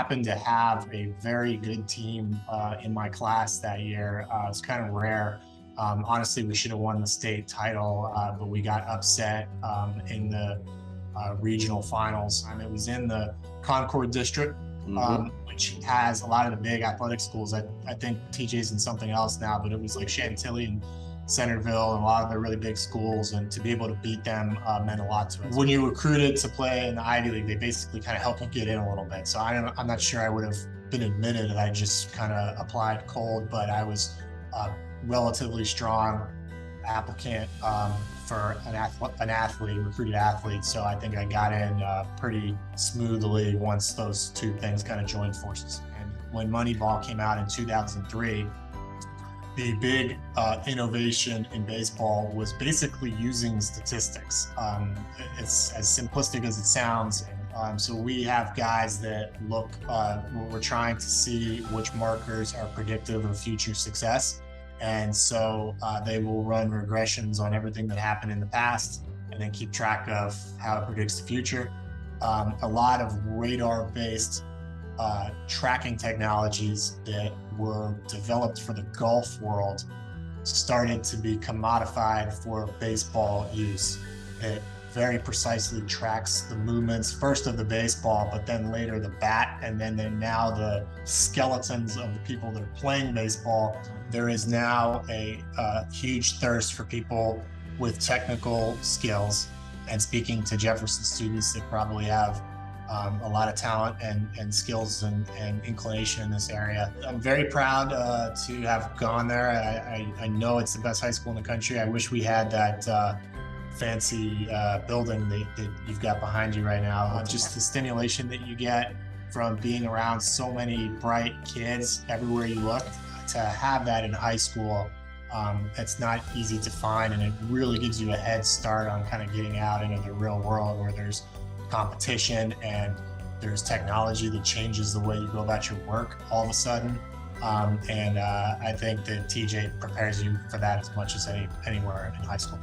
happened to have a very good team in my class that year. It's kind of rare. Honestly, we should have won the state title, but we got upset in the regional finals. It was in the Concord district, which has a lot of the big athletic schools. I think TJ's in something else now, but it was like Chantilly and Centerville and a lot of the really big schools, and to be able to beat them meant a lot to us. When you recruited to play in the Ivy League, they basically kind of help you get in a little bit. So I'm not sure I would have been admitted. I just kind of applied cold, but I was a relatively strong applicant for an recruited athlete. So I think I got in pretty smoothly once those two things kind of joined forces. And when Moneyball came out in 2003, the big innovation in baseball was basically using statistics. It's as simplistic as it sounds. So we have guys that look, we're trying to see which markers are predictive of future success. And so they will run regressions on everything that happened in the past and then keep track of how it predicts the future. A lot of radar-based tracking technologies that were developed for the golf world started to be commodified for baseball use. It very precisely tracks the movements, first of the baseball, but then later the bat, and then now the skeletons of the people that are playing baseball. There is now a huge thirst for people with technical skills. And speaking to Jefferson students that probably have a lot of talent and skills and inclination in this area. I'm very proud to have gone there. I know it's the best high school in the country. I wish we had that fancy building that you've got behind you right now. Just the stimulation that you get from being around so many bright kids everywhere you look. To have that in high school, it's not easy to find, and it really gives you a head start on kind of getting out into the real world where there's competition and there's technology that changes the way you go about your work all of a sudden. And I think that TJ prepares you for that as much as anywhere in high school.